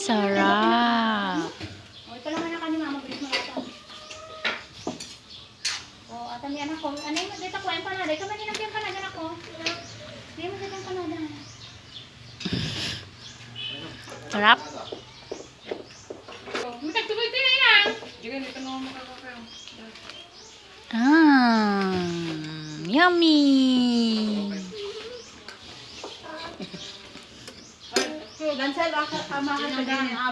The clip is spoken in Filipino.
Sarap. O, ito lang na kami mama. Bilis mo ata. O, ata ni anak ko. Ano yung dito ko? Ang panada. Ikaw ba ninagyan ka na dyan ako? Hindi mo dito ang panada. Sarap. Matagtuloy ito na yan. Yummy. Gansel, baka tama ka na.